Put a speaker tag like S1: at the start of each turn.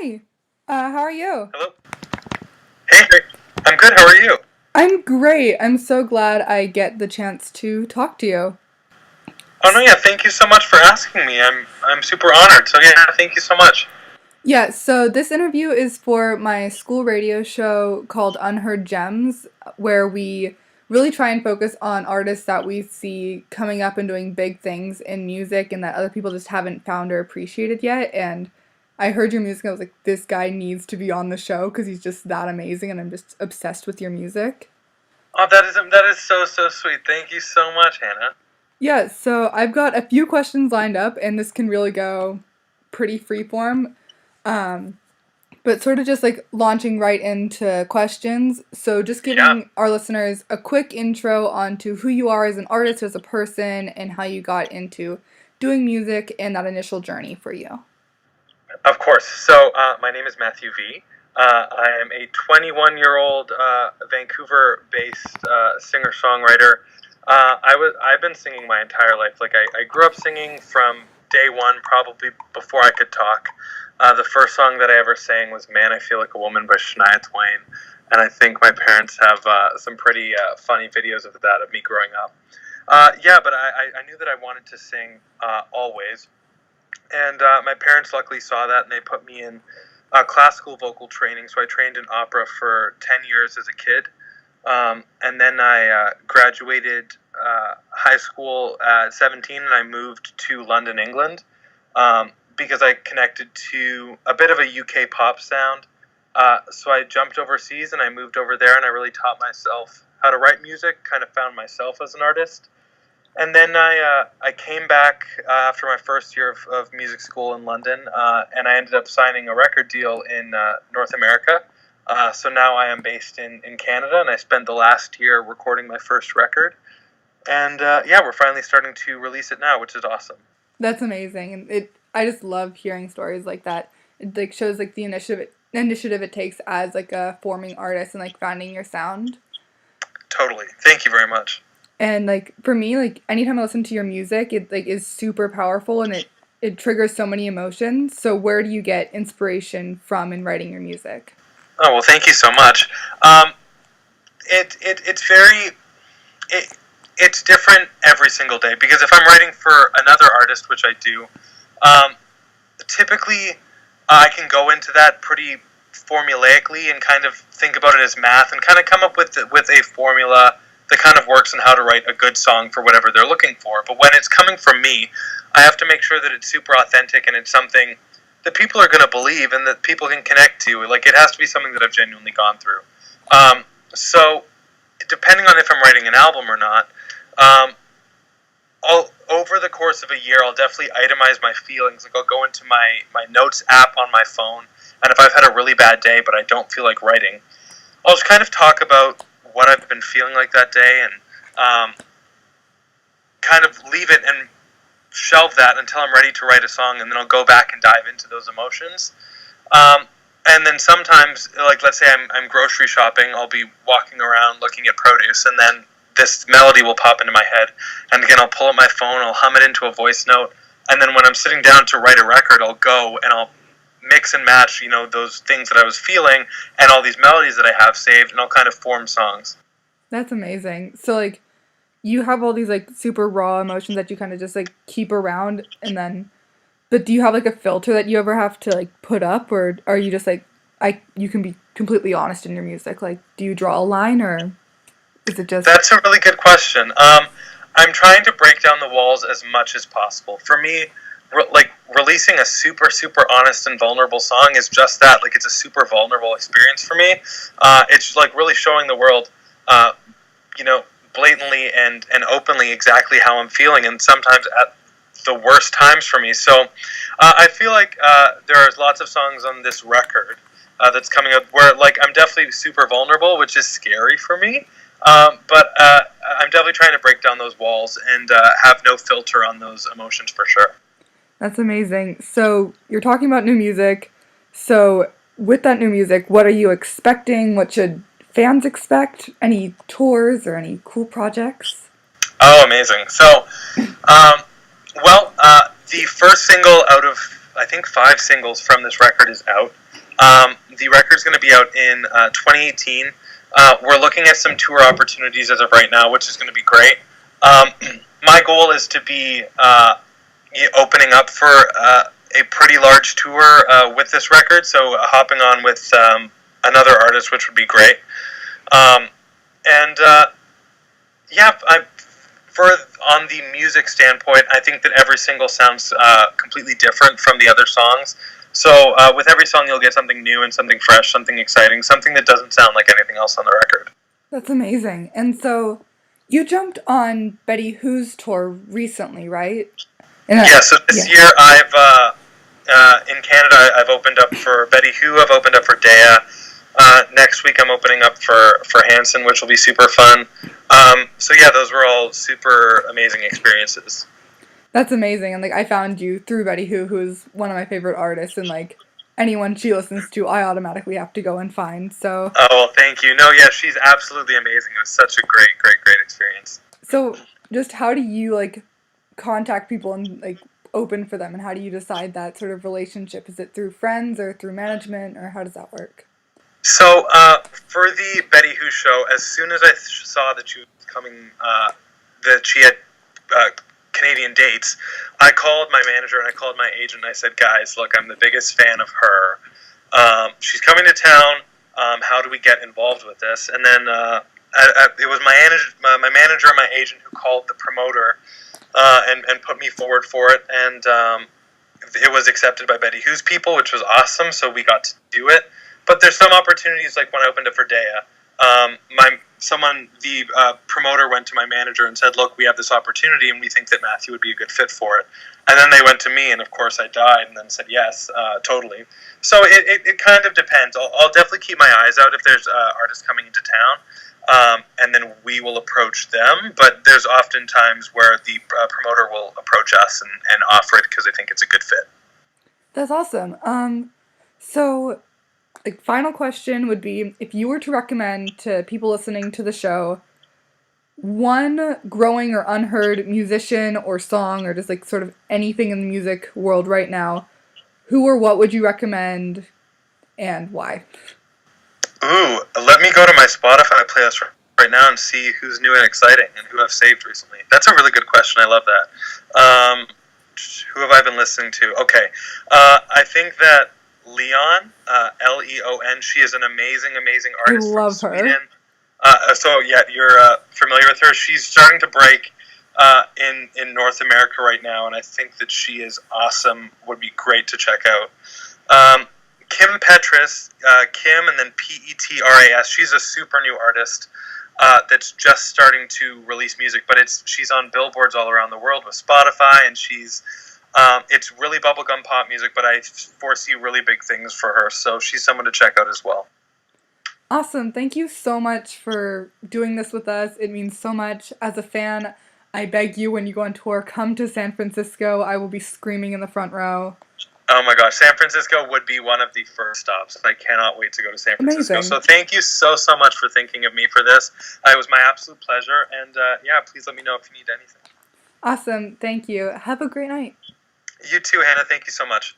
S1: Hi. How are you?
S2: Hello. Hey, I'm good. How are you?
S1: I'm great. I'm so glad I get the chance to talk to you.
S2: Oh no, yeah. Thank you so much for asking me. I'm super honored. So yeah, thank you so much.
S1: Yeah, so this interview is for my school radio show called Unheard Gems, where we really try and focus on artists that we see coming up and doing big things in music and that other people just haven't found or appreciated yet. And I heard your music and I was like, this guy needs to be on the show because he's just that amazing and I'm just obsessed with your music.
S2: Oh, that is so sweet. Thank you so much, Hannah.
S1: Yeah, so I've got a few questions lined up, and this can really go pretty freeform. Um, but sort of just like launching right into questions. So just
S2: Yeah,
S1: giving our listeners a quick intro onto who you are as an artist, as a person, and how you got into doing music and that initial journey for you.
S2: of course. So my name is Mathew V. I am a 21-year-old Vancouver-based singer-songwriter. I've been singing my entire life. Like I grew up singing from day one, probably before I could talk. The first song that I ever sang was "Man, I Feel Like a Woman" by Schneider, and I think my parents have some pretty funny videos of that of me growing up. Yeah, but I knew that I wanted to sing always, and my parents luckily saw that, and they put me in classical vocal training. So I trained in opera for 10 years as a kid. And then I graduated high school at 17, and I moved to London, England, because I connected to a bit of a UK pop sound. So I jumped overseas and I moved over there, and I really taught myself how to write music, kind of found myself as an artist. And then I came back after my first year of music school in London, and I ended up signing a record deal in North America. So now I am based in Canada, and I spent the last year recording my first record. And yeah, we're finally starting to release it now, which is awesome.
S1: That's amazing, and I just love hearing stories like that. It like shows like the initiative it takes as like a forming artist and like finding your sound.
S2: Totally. Thank you very much.
S1: And like for me, like anytime I listen to your music, it like is super powerful and it triggers so many emotions. So where do you get inspiration from in writing your music?
S2: Oh, well, thank you so much. Um, it's very it, it's different every single day because if I'm writing for another artist, which I do, um, typically I can go into that pretty formulaically and kind of think about it as math and kind of come up with a formula that kind of works on how to write a good song for whatever they're looking for. But when it's coming from me, I have to make sure that it's super authentic and it's something that people are going to believe and that people can connect to. Like it has to be something that I've genuinely gone through. So depending on if I'm writing an album or not, um, over the course of a year, I'll definitely itemize my feelings. Like I'll go into my notes app on my phone, and if I've had a really bad day but I don't feel like writing, I'll just kind of talk about what I've been feeling like that day and kind of leave it and shelve that until I'm ready to write a song, and then I'll go back and dive into those emotions. Um, and then sometimes, like let's say I'm grocery shopping, I'll be walking around looking at produce, and then this melody will pop into my head. And again, I'll pull up my phone, I'll hum it into a voice note, and then when I'm sitting down to write a record, I'll go and I'll mix and match, those things that I was feeling and all these melodies that I have saved, and I'll kind of form songs.
S1: That's amazing. So like you have all these like super raw emotions that you kind of just like keep around and then but do you have like a filter that you ever have to like put up or are you just like I you can be completely honest in your music? Like do you draw a line or is it just
S2: That's a really good question. I'm trying to break down the walls as much as possible. For me, releasing a super honest and vulnerable song is just that. Like it's a super vulnerable experience for me. It's like really showing the world, uh, you know, blatantly and openly exactly how I'm feeling, and sometimes at the worst times for me. So I feel like there's lots of songs on this record that's coming up where like I'm definitely super vulnerable, which is scary for me. But I'm definitely trying to break down those walls and have no filter on those emotions for sure.
S1: that's amazing. So you're talking about new music. So with that new music, what are you expecting? What should fans expect? Any tours or any cool projects?
S2: Oh, amazing! So, um, the first single out of I think five singles from this record is out. The record's going to be out in 2018. We're looking at some tour opportunities as of right now, which is going to be great. My goal is to be opening up for a pretty large tour with this record, so hopping on with another artist, which would be great. And yeah, on the music standpoint, I think that every single sounds completely different from the other songs. So with every song, you'll get something new and something fresh, something exciting, something that doesn't sound like anything else on the record.
S1: That's amazing. And so you jumped on ma+hew's tour recently, right?
S2: Yeah, so this year I've in Canada I've opened up for ma+hew, I've opened up for Dea. Next week I'm opening up for Hanson, which will be super fun. So yeah, those were all super amazing experiences.
S1: That's amazing. And like I found you through ma+hew, who is one of my favorite artists, and like anyone she listens to, I automatically have to go and find. So
S2: oh, well, thank you. No, yeah, she's absolutely amazing. It was such a great experience.
S1: So just how do you like contact people and like open for them, and how do you decide that sort of relationship? Is it through friends or through management, or how does that work?
S2: So for the ma+hew show, as soon as I saw that she was coming, that she had Canadian dates, I called my manager and I called my agent and I said, guys, look, I'm the biggest fan of her. She's coming to town. How do we get involved with this? And then it was my manager and my agent who called the promoter and put me forward for it. And it was accepted by ma+hew's people, which was awesome. So we got to do it. But there's some opportunities, like when I opened up for Dea, the promoter went to my manager and said, look, we have this opportunity and we think that Mathew would be a good fit for it. And then they went to me and of course I died and then said yes, totally. So it kind of depends. I'll definitely keep my eyes out if there's artists coming into town, and then we will approach them. But there's often times where the promoter will approach us and offer it because they think it's a good fit.
S1: That's awesome. So the final question would be, if you were to recommend to people listening to the show one growing or unheard musician or song or just like sort of anything in the music world right now, who or what would you recommend and why?
S2: Ooh, let me go to my Spotify playlist right now and see who's new and exciting and who I've saved recently. That's a really good question. I love that. Who have I been listening to? Okay. I think that Leon, Leon, she is an amazing artist.
S1: I love
S2: from
S1: her.
S2: Sweden. So yeah, you're familiar with her. She's starting to break in North America right now, and I think that she is awesome. Would be great to check out. Kim Petras, Kim, and then Petras. She's a super new artist that's just starting to release music, but she's on billboards all around the world with Spotify, and it's really bubblegum pop music, but I foresee really big things for her, so she's someone to check out as well.
S1: Awesome. Thank you so much for doing this with us. It means so much. As a fan, I beg you, when you go on tour, come to San Francisco. I will be screaming in the front row.
S2: Oh my gosh, San Francisco would be one of the first stops. I cannot wait to go to San Francisco.
S1: Amazing.
S2: So thank you so much for thinking of me for this. It was my absolute pleasure, and yeah, please let me know if you need anything.
S1: Awesome. Thank you. Have a great night.
S2: You too, Hannah. Thank you so much.